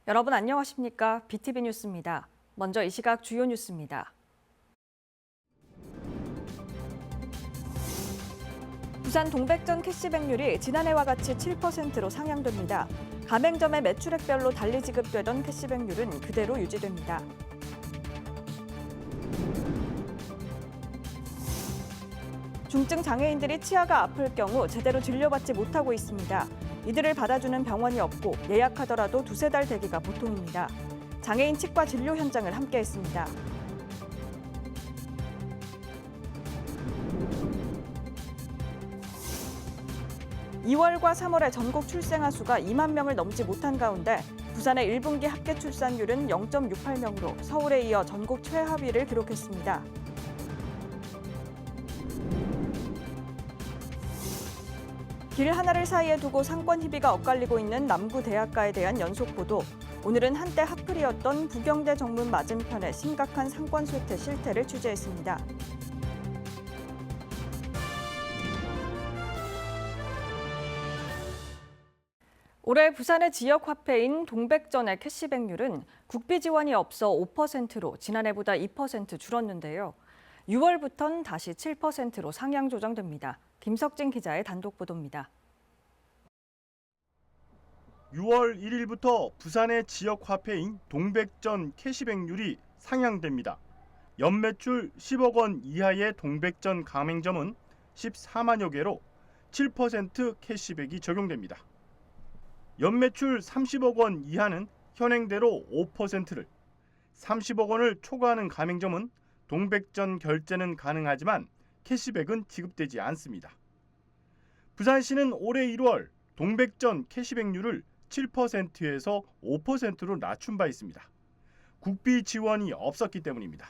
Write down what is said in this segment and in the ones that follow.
여러분 안녕하십니까? BTV 뉴스입니다. 먼저 이 시각 주요 뉴스입니다. 부산 동백전 캐시백률이 지난해와 같이 7%로 상향됩니다. 가맹점의 매출액별로 달리 지급되던 캐시백률은 그대로 유지됩니다. 중증 장애인들이 치아가 아플 경우 제대로 진료받지 못하고 있습니다. 이들을 받아주는 병원이 없고 예약하더라도 두세 달 대기가 보통입니다. 장애인 치과 진료 현장을 함께했습니다. (2월과 3월의) 전국 출생아 수가 2만 명을 넘지 못한 가운데 부산의 1분기 합계 출산율은 0.68명으로 서울에 이어 전국 최하위를 기록했습니다. 길 하나를 사이에 두고 상권 희비가 엇갈리고 있는 남구 대학가에 대한 연속 보도. 오늘은 한때 핫플이었던 부경대 정문 맞은편의 심각한 상권 쇠퇴 실태를 취재했습니다. 올해 부산의 지역 화폐인 동백전의 캐시백률은 국비 지원이 없어 5%로 지난해보다 2% 줄었는데요. 6월부터는 다시 7%로 상향 조정됩니다. 김석진 기자의 단독 보도입니다. 6월 1일부터 부산의 지역 화폐인 동백전 캐시백률이 상향됩니다. 연매출 10억 원 이하의 동백전 가맹점은 14만여 개로 7% 캐시백이 적용됩니다. 연매출 30억 원 이하는 현행대로 5%를, 30억 원을 초과하는 가맹점은 동백전 결제는 가능하지만 캐시백은 지급되지 않습니다. 부산시는 올해 1월 동백전 캐시백률을 7%에서 5%로 낮춘 바 있습니다. 국비 지원이 없었기 때문입니다.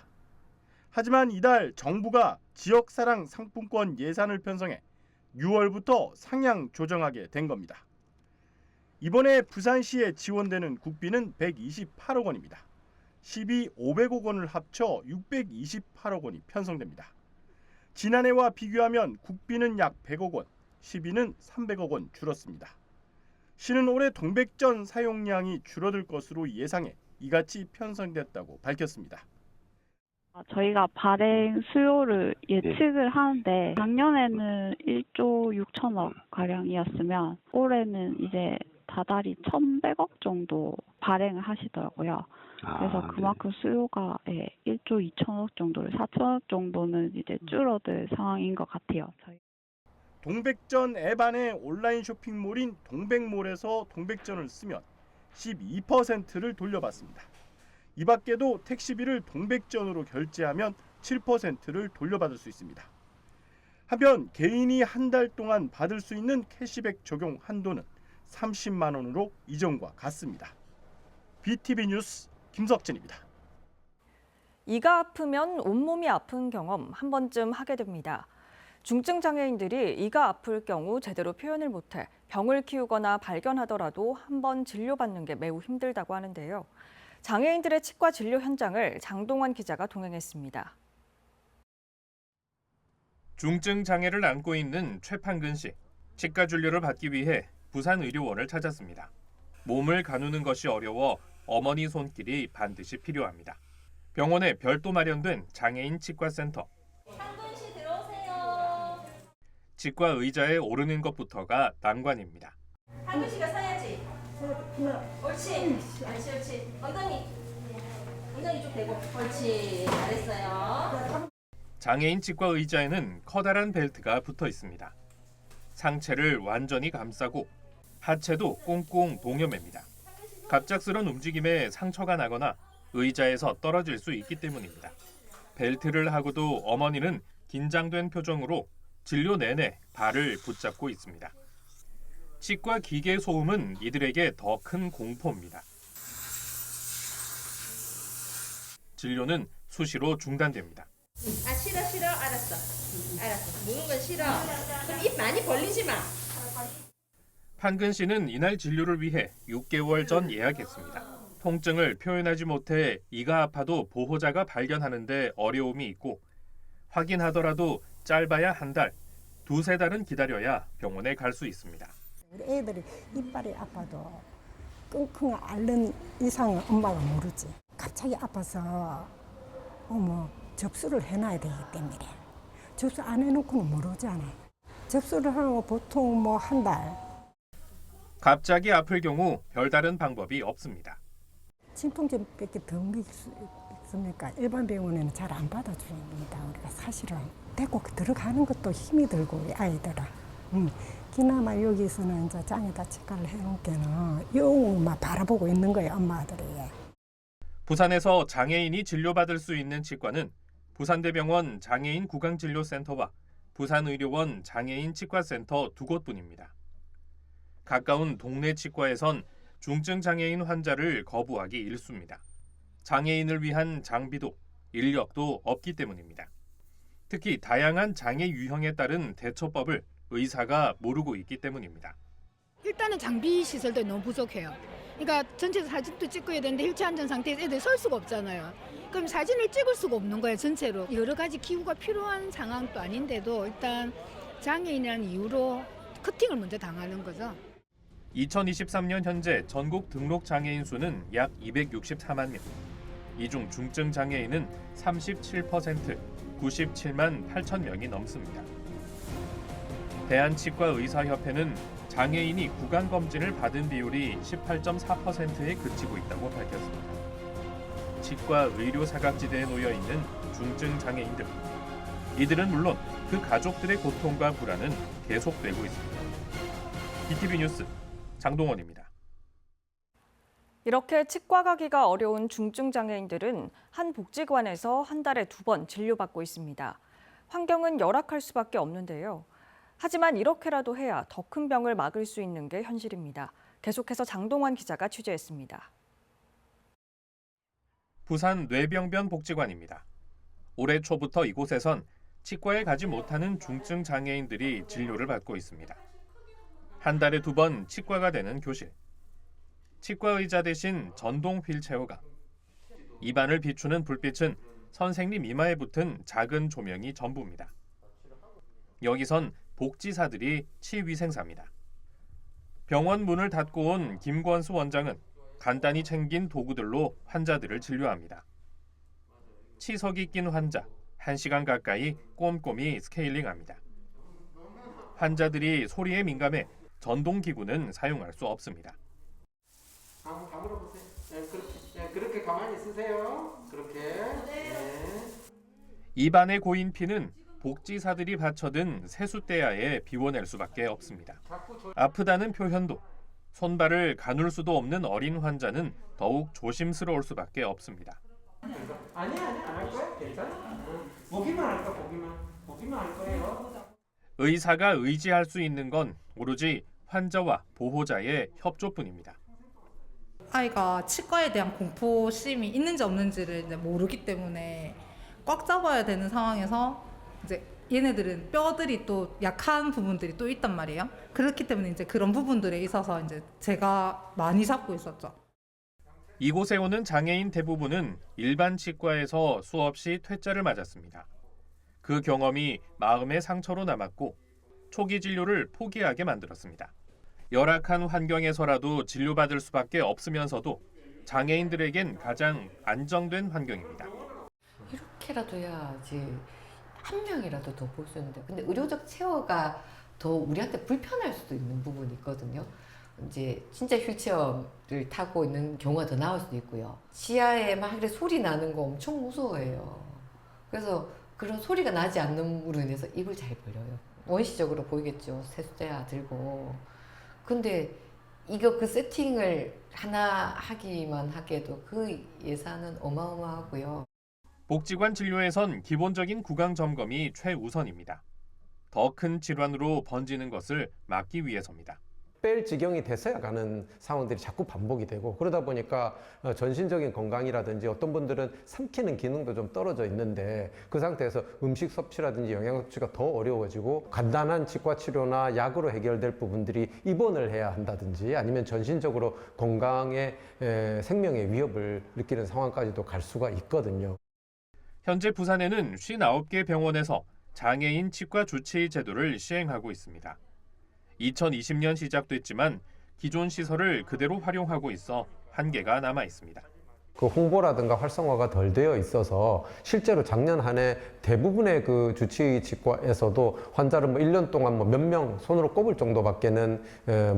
하지만 이달 정부가 지역사랑 상품권 예산을 편성해 6월부터 상향 조정하게 된 겁니다. 이번에 부산시에 지원되는 국비는 128억 원입니다. 12, 500억 원을 합쳐 628억 원이 편성됩니다. 지난해와 비교하면 국비는 약 100억 원, 시비는 300억 원 줄었습니다. 시는 올해 동백전 사용량이 줄어들 것으로 예상해 이같이 편성됐다고 밝혔습니다. 저희가 발행 수요를 예측을 하는데 작년에는 1조 6천억 가량이었으면 올해는 이제 다달이 1,100억 정도 발행을 하시더라고요. 그래서 그만큼 수요가 1조 2천억 정도를 4천억 정도는 이제 줄어들 상황인 것 같아요. 동백전 앱 안에 온라인 쇼핑몰인 동백몰에서 동백전을 쓰면 12%를 돌려받습니다. 이 밖에도 택시비를 동백전으로 결제하면 7%를 돌려받을 수 있습니다. 한편 개인이 한 달 동안 받을 수 있는 캐시백 적용 한도는 30만 원으로 이전과 같습니다. BTV 뉴스 김석진입니다. 이가 아프면 온몸이 아픈 경험 한 번쯤 하게 됩니다. 중증 장애인들이 이가 아플 경우 제대로 표현을 못해 병을 키우거나 발견하더라도 한 번 진료받는 게 매우 힘들다고 하는데요. 장애인들의 치과 진료 현장을 장동원 기자가 동행했습니다. 중증 장애를 안고 있는 최판근 씨. 치과 진료를 받기 위해 부산 의료원을 찾았습니다. 몸을 가누는 것이 어려워 어머니 손길이 반드시 필요합니다. 병원에 별도 마련된 장애인 치과센터. 판근 씨 들어오세요. 치과 의자에 오르는 것부터가 난관입니다. 판근 씨가 서야지. 옳지. 옳지. 엉덩이 쭉 대고. 옳지. 잘했어요. 장애인 치과 의자에는 커다란 벨트가 붙어 있습니다. 상체를 완전히 감싸고 하체도 꽁꽁 동여맵니다. 갑작스런 움직임에 상처가 나거나 의자에서 떨어질 수 있기 때문입니다. 벨트를 하고도 어머니는 긴장된 표정으로 진료 내내 발을 붙잡고 있습니다. 치과 기계 소음은 이들에게 더 큰 공포입니다. 진료는 수시로 중단됩니다. 싫어. 알았어. 무는 건 싫어. 그럼 입 많이 벌리지 마. 판근 씨는 이날 진료를 위해 6개월 전 예약했습니다. 통증을 표현하지 못해 이가 아파도 보호자가 발견하는데 어려움이 있고 확인하더라도 짧아야 한 달, 두세 달은 기다려야 병원에 갈 수 있습니다. 우리 애들이 이빨이 아파도 끙끙 앓는 이상은 엄마가 모르지. 갑자기 아파서 접수를 해놔야 되기 때문에 접수 안 해놓고는 모르잖아. 접수를 하면 보통 한 달. 갑자기 아플 경우 별다른 방법이 없습니다. 진통제밖에 더 먹일 수 있습니까? 일반 병원에는 잘 안 받아줍니다. 우리가 사실은 데리고 들어가는 것도 힘이 들고 아이들아. 그나마 여기서는 이제 장에다 치과를 해놓은 게는 영웅만 바라보고 있는 거예요, 엄마들이. 부산에서 장애인이 진료받을 수 있는 치과는 부산대병원 장애인 구강진료센터와 부산의료원 장애인 치과센터 2곳뿐입니다. 가까운 동네 치과에선 중증 장애인 환자를 거부하기 일쑤입니다. 장애인을 위한 장비도 인력도 없기 때문입니다. 특히 다양한 장애 유형에 따른 대처법을 의사가 모르고 있기 때문입니다. 일단은 장비 시설도 너무 부족해요. 그러니까 전체 사진도 찍고 해야 되는데 휠체어 앉은 상태에서 애들 설 수가 없잖아요. 그럼 사진을 찍을 수가 없는 거예요, 전체로. 여러 가지 기구가 필요한 상황도 아닌데도 일단 장애인이라는 이유로 커팅을 먼저 당하는 거죠. 2023년 현재 전국 등록 장애인 수는 약 264만 명. 이 중 중증 장애인은 37%, 97만 8천 명이 넘습니다. 대한치과의사협회는 장애인이 구강검진을 받은 비율이 18.4%에 그치고 있다고 밝혔습니다. 치과 의료 사각지대에 놓여 있는 중증 장애인들. 이들은 물론 그 가족들의 고통과 불안은 계속되고 있습니다. BTV 뉴스 장동원입니다. 이렇게 치과 가기가 어려운 중증 장애인들은 한 복지관에서 한 달에 2번 진료받고 있습니다. 환경은 열악할 수밖에 없는데요. 하지만 이렇게라도 해야 더 큰 병을 막을 수 있는 게 현실입니다. 계속해서 장동원 기자가 취재했습니다. 부산 뇌병변 복지관입니다. 올해 초부터 이곳에선 치과에 가지 못하는 중증 장애인들이 진료를 받고 있습니다. 한 달에 2번 치과가 되는 교실. 치과 의자 대신 전동 휠체어가. 입안을 비추는 불빛은 선생님 이마에 붙은 작은 조명이 전부입니다. 여기선 복지사들이 치위생사입니다. 병원 문을 닫고 온 김권수 원장은 간단히 챙긴 도구들로 환자들을 진료합니다. 치석이 낀 환자, 1시간 가까이 꼼꼼히 스케일링합니다. 환자들이 소리에 민감해 전동기구는 사용할 수 없습니다. 한번 다물어 보세요. 그렇게 가만히 있으세요. 그렇게. 네. 입안에 고인 피는 복지사들이 받쳐든 세숫대야에 비워낼 수밖에 없습니다. 아프다는 표현도, 손발을 가눌 수도 없는 어린 환자는 더욱 조심스러울 수밖에 없습니다. 아니 안 할 거야. 괜찮아. 보기만 할 거야. 보기만 할 거예요. 의사가 의지할 수 있는 건 오로지 환자와 보호자의 협조뿐입니다. 아이가 치과에 대한 공포심이 있는지 없는지를 이제 모르기 때문에 꽉 잡아야 되는 상황에서 이제 얘네들은 뼈들이 또 약한 부분들이 또 있단 말이에요. 그렇기 때문에 이제 그런 부분들에 있어서 이제 제가 많이 잡고 있었죠. 이곳에 오는 장애인 대부분은 일반 치과에서 수없이 퇴짜를 맞았습니다. 그 경험이 마음의 상처로 남았고 초기 진료를 포기하게 만들었습니다. 열악한 환경에서라도 진료받을 수밖에 없으면서도 장애인들에겐 가장 안정된 환경입니다. 이렇게라도 해야지 한 명이라도 더 볼 수 있는데, 근데 의료적 체어가 더 우리한테 불편할 수도 있는 부분이 있거든요. 이제 진짜 휠체어를 타고 있는 경우가 더 나올 수도 있고요. 치아에 막 이렇게 소리 나는 거 엄청 무서워해요. 그래서 그런 소리가 나지 않는으로 인해서 입을 잘 벌려요. 원시적으로 보이겠죠. 세숫대야 들고. 근데 이거 그 세팅을 하나 하기만 하게도 그 예산은 어마어마하고요. 복지관 진료에선 기본적인 구강 점검이 최우선입니다. 더 큰 질환으로 번지는 것을 막기 위해서입니다. 뺄 지경이 돼서야 가는 상황들이 자꾸 반복이 되고, 그러다 보니까 전신적인 건강이라든지 어떤 분들은 삼키는 기능도 좀 떨어져 있는데, 그 상태에서 음식 섭취라든지 영양 섭취가 더 어려워지고 간단한 치과 치료나 약으로 해결될 부분들이 입원을 해야 한다든지 아니면 전신적으로 건강에 생명의 위협을 느끼는 상황까지도 갈 수가 있거든요. 현재 부산에는 59개 병원에서 장애인 치과 주치의 제도를 시행하고 있습니다. 2020년 시작됐지만 기존 시설을 그대로 활용하고 있어 한계가 남아 있습니다. 그 홍보라든가 활성화가 덜 되어 있어서 실제로 작년 한 해 대부분의 그 주치의치과에서도 환자를 1년 동안 몇 명 손으로 꼽을 정도밖에는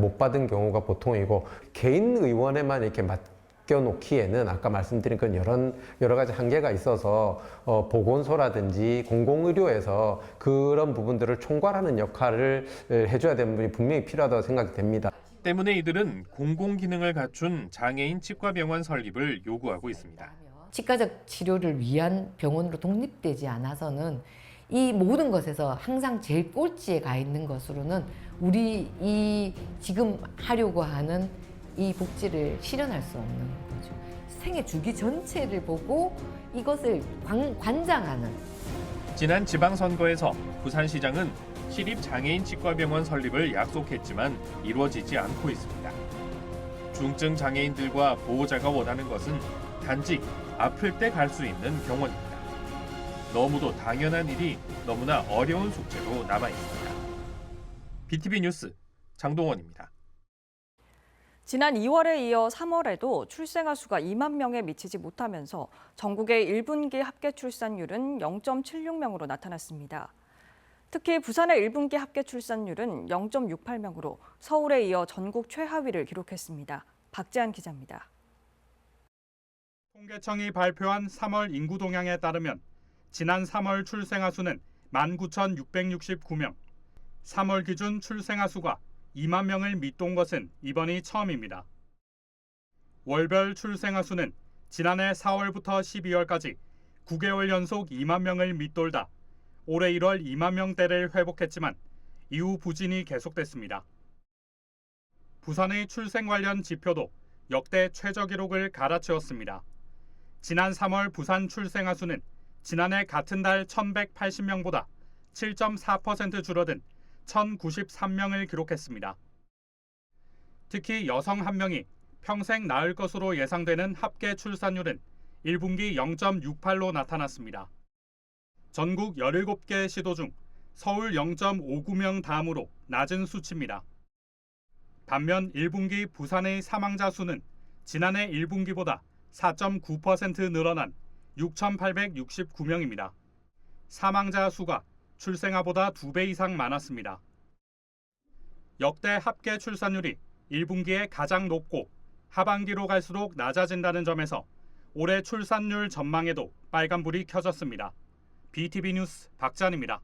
못 받은 경우가 보통이고, 개인 의원에만 이렇게 맡겨놓기에는 아까 말씀드린 그런 여러 가지 한계가 있어서 보건소라든지 공공의료에서 그런 부분들을 총괄하는 역할을 해줘야 되는 분이 분명히 필요하다고 생각이 됩니다. 때문에 이들은 공공기능을 갖춘 장애인 치과병원 설립을 요구하고 있습니다. 치과적 치료를 위한 병원으로 독립되지 않아서는 이 모든 것에서 항상 제일 꼴찌에 가 있는 것으로는 우리 이 지금 하려고 하는 이 복지를 실현할 수 없는 거죠. 생애 주기 전체를 보고 이것을 관장하는. 지난 지방선거에서 부산시장은 시립장애인 치과병원 설립을 약속했지만 이루어지지 않고 있습니다. 중증 장애인들과 보호자가 원하는 것은 단지 아플 때 갈 수 있는 병원입니다. 너무도 당연한 일이 너무나 어려운 숙제로 남아 있습니다. BTV 뉴스 장동원입니다. 지난 2월에 이어 3월에도 출생아 수가 2만 명에 미치지 못하면서 전국의 1분기 합계 출산율은 0.76명으로 나타났습니다. 특히 부산의 1분기 합계 출산율은 0.68명으로 서울에 이어 전국 최하위를 기록했습니다. 박재한 기자입니다. 통계청이 발표한 3월 인구 동향에 따르면 지난 3월 출생아 수는 19,669명, 3월 기준 출생아 수가 2만 명을 밑돈 것은 이번이 처음입니다. 월별 출생아 수는 지난해 4월부터 12월까지 9개월 연속 2만 명을 밑돌다 올해 1월 2만 명대를 회복했지만 이후 부진이 계속됐습니다. 부산의 출생 관련 지표도 역대 최저 기록을 갈아치웠습니다. 지난 3월 부산 출생아 수는 지난해 같은 달 1,180명보다 7.4% 줄어든 1,093명을 기록했습니다. 특히 여성 1명이 평생 낳을 것으로 예상되는 합계 출산율은 1분기 0.68로 나타났습니다. 전국 17개 시도 중 서울 0.59명 다음으로 낮은 수치입니다. 반면 1분기 부산의 사망자 수는 지난해 1분기보다 4.9% 늘어난 6,869명입니다. 사망자 수가 출생아보다 2배 이상 많았습니다. 역대 합계 출산율이 1분기에 가장 높고 하반기로 갈수록 낮아진다는 점에서 올해 출산율 전망에도 빨간불이 켜졌습니다. BTV 뉴스 박찬입니다.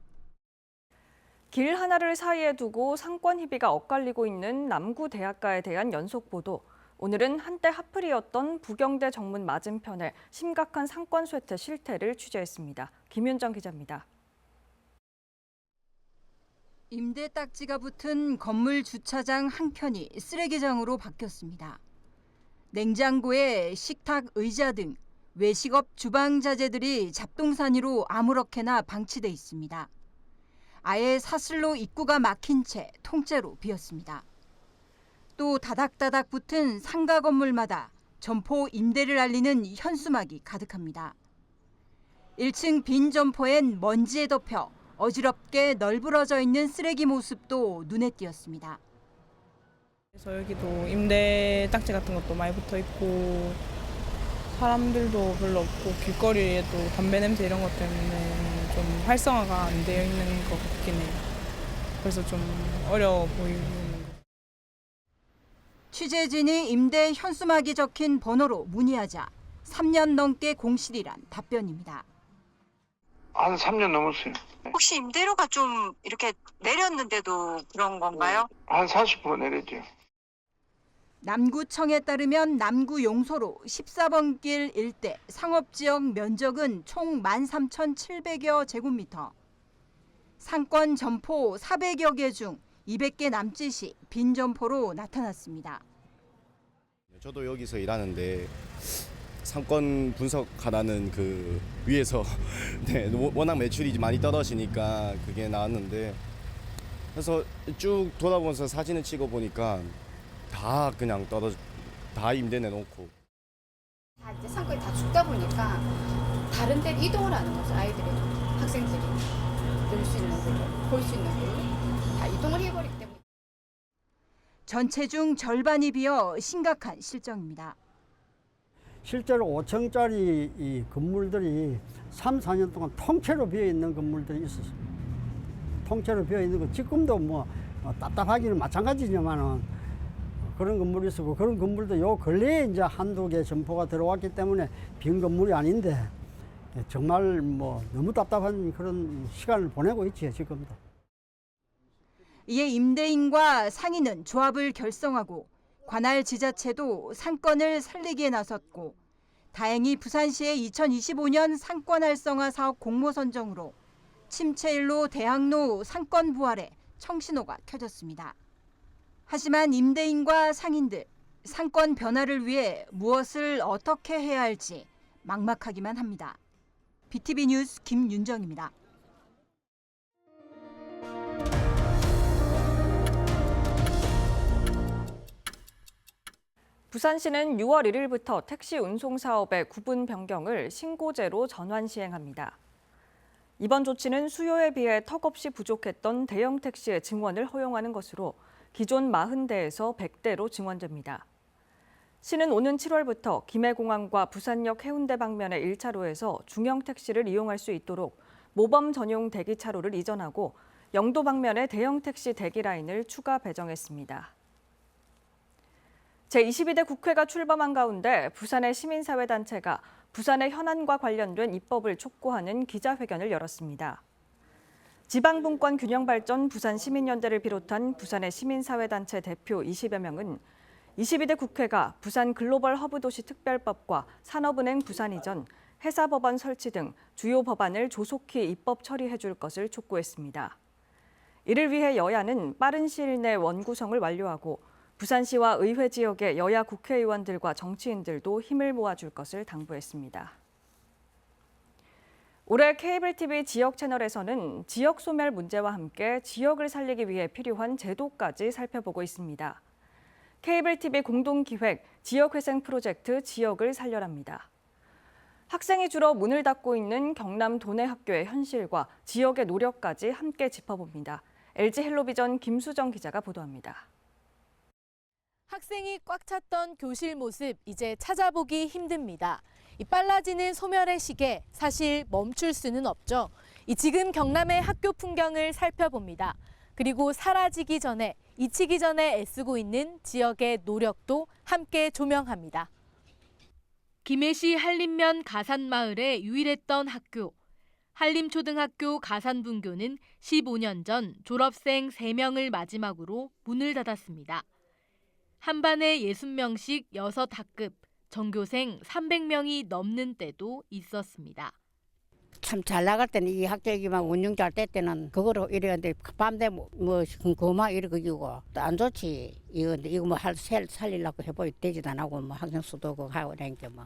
길 하나를 사이에 두고 상권 희비가 엇갈리고 있는 남구 대학가에 대한 연속 보도. 오늘은 한때 핫플이었던 부경대 정문 맞은편의 심각한 상권 쇠퇴 실태를 취재했습니다. 김윤정 기자입니다. 임대 딱지가 붙은 건물 주차장 한켠이 쓰레기장으로 바뀌었습니다. 냉장고에 식탁, 의자 등 외식업 주방 자재들이 잡동사니로 아무렇게나 방치돼 있습니다. 아예 사슬로 입구가 막힌 채 통째로 비었습니다. 또 다닥다닥 붙은 상가 건물마다 점포 임대를 알리는 현수막이 가득합니다. 1층 빈 점포엔 먼지에 덮여 어지럽게 널브러져 있는 쓰레기 모습도 눈에 띄었습니다. 그래서 여기도 임대 딱지 같은 것도 많이 붙어 있고 사람들도 별로 없고 길거리에도 담배 냄새 이런 것 때문에 좀 활성화가 안 되어 있는 것 같긴 해요. 그래서 좀 어려워 보이는 것. 취재진이 임대 현수막이 적힌 번호로 문의하자 3년 넘게 공실이란 답변입니다. 한 3년 넘었어요. 혹시 임대료가 좀 이렇게 내렸는데도 그런 건가요? 한 40% 내렸죠. 남구청에 따르면 남구 용소로 14번 길 일대 상업지역 면적은 총 13,700여 제곱미터. 상권 점포 400여 개 중 200개 남짓이 빈 점포로 나타났습니다. 저도 여기서 일하는데 상권 분석하라는 그 위에서 네, 워낙 매출이 많이 떨어지니까 그게 나왔는데 그래서 쭉 돌아보면서 사진을 찍어 보니까 다 그냥 다 임대 내놓고 이제 상권이 다 죽다 보니까 다른 데 이동을 하는 거죠. 아이들이 학생들이 놀 수 있는 데로 볼 수 있는 데로 다 이동을 해버리기 때문에. 전체 중 절반이 비어 심각한 실정입니다. 실제로 5층짜리 이 건물들이 3, 4년 동안 통째로 비어 있는 건물들이 있었습니다. 통째로 비어 있는 거 지금도 뭐 답답하기는 마찬가지지만은 그런 건물이 있었고 그런 건물도 요 근래에 이제 한두 개 점포가 들어왔기 때문에 빈 건물이 아닌데 정말 뭐 너무 답답한 그런 시간을 보내고 있지요, 지금도. 이에 임대인과 상인은 조합을 결성하고 관할 지자체도 상권을 살리기에 나섰고 다행히 부산시의 2025년 상권 활성화 사업 공모 선정으로 침체일로 대학로 상권 부활에 청신호가 켜졌습니다. 하지만 임대인과 상인들, 상권 변화를 위해 무엇을 어떻게 해야 할지 막막하기만 합니다. BTV 뉴스 김윤정입니다. 부산시는 6월 1일부터 택시 운송 사업의 구분 변경을 신고제로 전환 시행합니다. 이번 조치는 수요에 비해 턱없이 부족했던 대형 택시의 증원을 허용하는 것으로 기존 40대에서 100대로 증원됩니다. 시는 오는 7월부터 김해공항과 부산역 해운대 방면의 1차로에서 중형 택시를 이용할 수 있도록 모범 전용 대기 차로를 이전하고 영도 방면의 대형 택시 대기 라인을 추가 배정했습니다. 제22대 국회가 출범한 가운데 부산의 시민사회단체가 부산의 현안과 관련된 입법을 촉구하는 기자회견을 열었습니다. 지방분권 균형발전 부산시민연대를 비롯한 부산의 시민사회단체 대표 20여 명은 22대 국회가 부산 글로벌 허브도시 특별법과 산업은행 부산 이전, 회사법원 설치 등 주요 법안을 조속히 입법 처리해 줄 것을 촉구했습니다. 이를 위해 여야는 빠른 시일 내 원구성을 완료하고 부산시와 의회 지역의 여야 국회의원들과 정치인들도 힘을 모아줄 것을 당부했습니다. 올해 케이블 TV 지역 채널에서는 지역 소멸 문제와 함께 지역을 살리기 위해 필요한 제도까지 살펴보고 있습니다. 케이블 TV 공동기획 지역회생 프로젝트 지역을 살려랍니다. 학생이 줄어 문을 닫고 있는 경남 도내학교의 현실과 지역의 노력까지 함께 짚어봅니다. LG 헬로비전 김수정 기자가 보도합니다. 학생이 꽉 찼던 교실 모습 이제 찾아보기 힘듭니다. 이 빨라지는 소멸의 시계 사실 멈출 수는 없죠. 지금 경남의 학교 풍경을 살펴봅니다. 그리고 사라지기 전에 잊히기 전에 애쓰고 있는 지역의 노력도 함께 조명합니다. 김해시 한림면 가산마을에 유일했던 학교. 한림초등학교 가산분교는 15년 전 졸업생 3명을 마지막으로 문을 닫았습니다. 한 반에 60명씩 6학급, 전교생 300명이 넘는 때도 있었습니다. 참 잘 나갈 때는 이 학교기만 운영 잘 될 때는 그거로 이랬는데 밤되면 뭐 그만 이러고 안 좋지. 이거 뭐 살리려고 해보이 되지도 안 하고 뭐 학생 수도 그거 하고 그러니까 뭐.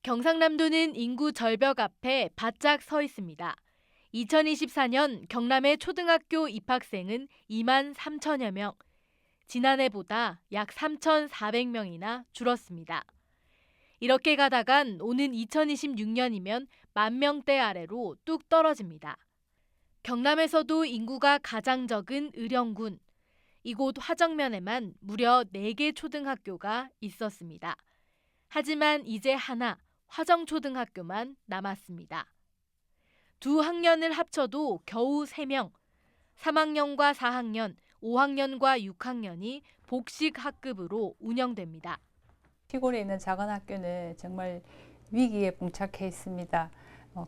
경상남도는 인구 절벽 앞에 바짝 서 있습니다. 2024년 경남의 초등학교 입학생은 2만 3천여 명. 지난해보다 약 3,400명이나 줄었습니다. 이렇게 가다간 오는 2026년이면 10,000명대 아래로 뚝 떨어집니다. 경남에서도 인구가 가장 적은 의령군. 이곳 화정면에만 무려 4개 초등학교가 있었습니다. 하지만 이제 하나, 화정초등학교만 남았습니다. 두 학년을 합쳐도 겨우 3명, 3학년과 4학년, 5학년과 6학년이 복식 학급으로 운영됩니다. 시골에 있는 작은 학교는 정말 위기에 봉착해 있습니다.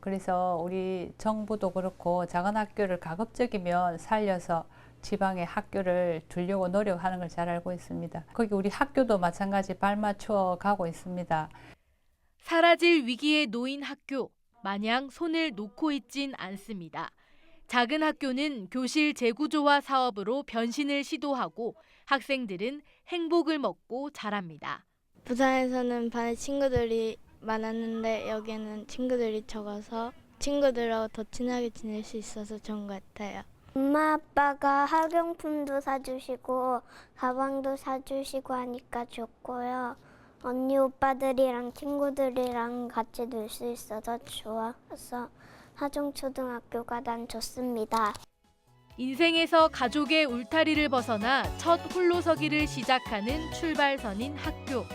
그래서 우리 정부도 그렇고 작은 학교를 가급적이면 살려서 지방의 학교를 두려고 노력하는 걸 잘 알고 있습니다. 거기 우리 학교도 마찬가지 발맞춰 가고 있습니다. 사라질 위기에 놓인 학교, 마냥 손을 놓고 있진 않습니다. 작은 학교는 교실 재구조화 사업으로 변신을 시도하고 학생들은 행복을 먹고 자랍니다. 부산에서는 반에 친구들이 많았는데 여기는 친구들이 적어서 친구들하고 더 친하게 지낼 수 있어서 좋은 것 같아요. 엄마 아빠가 학용품도 사주시고 가방도 사주시고 하니까 좋고요. 언니 오빠들이랑 친구들이랑 같이 놀 수 있어서 좋아서 하정초등학교가 난 좋습니다. 인생에서 가족의 울타리를 벗어나 첫 홀로서기를 시작하는 출발선인 학교.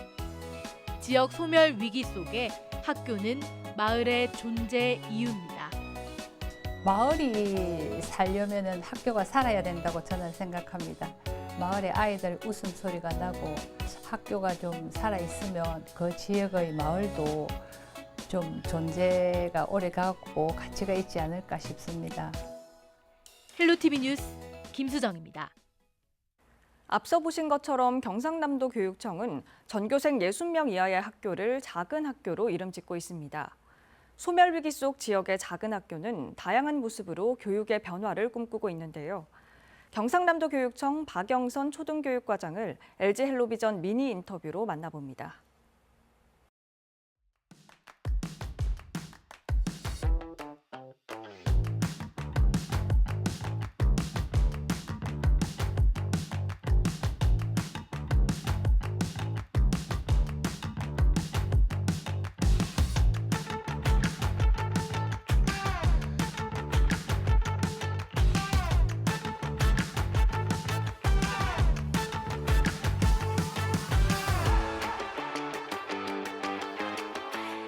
지역 소멸 위기 속에 학교는 마을의 존재 이유입니다. 마을이 살려면은 학교가 살아야 된다고 저는 생각합니다. 마을의 아이들 웃음소리가 나고 학교가 좀 살아있으면 그 지역의 마을도 좀 존재가 오래가고 가치가 있지 않을까 싶습니다. 헬로티비 뉴스 김수정입니다. 앞서 보신 것처럼 경상남도 교육청은 전교생 60명 이하의 학교를 작은 학교로 이름 짓고 있습니다. 소멸 위기 속 지역의 작은 학교는 다양한 모습으로 교육의 변화를 꿈꾸고 있는데요. 경상남도 교육청 박영선 초등교육과장을 LG 헬로비전 미니 인터뷰로 만나봅니다.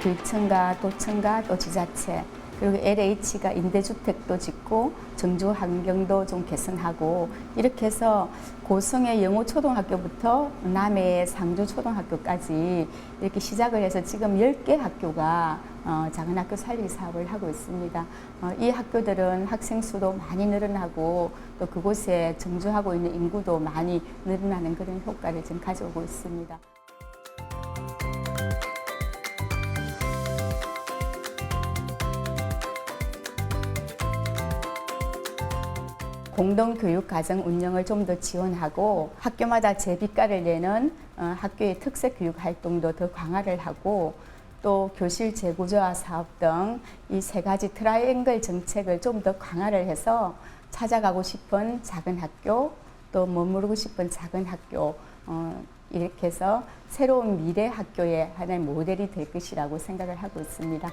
교육청과 도청과 또 지자체 그리고 LH가 임대주택도 짓고 정주 환경도 좀 개선하고 이렇게 해서 고성의 영호초등학교부터 남해의 상주초등학교까지 이렇게 시작을 해서 지금 10개 학교가 작은 학교 살리기 사업을 하고 있습니다. 이 학교들은 학생 수도 많이 늘어나고 또 그곳에 정주하고 있는 인구도 많이 늘어나는 그런 효과를 지금 가져오고 있습니다. 공동교육과정 운영을 좀 더 지원하고 학교마다 제비가를 내는 학교의 특색교육 활동도 더 강화를 하고 또 교실 재구조화 사업 등 이 세 가지 트라이앵글 정책을 좀 더 강화를 해서 찾아가고 싶은 작은 학교 또 머무르고 싶은 작은 학교 이렇게 해서 새로운 미래 학교의 하나의 모델이 될 것이라고 생각을 하고 있습니다.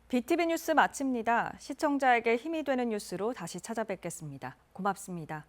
BTV 뉴스 마칩니다. 시청자에게 힘이 되는 뉴스로 다시 찾아뵙겠습니다. 고맙습니다.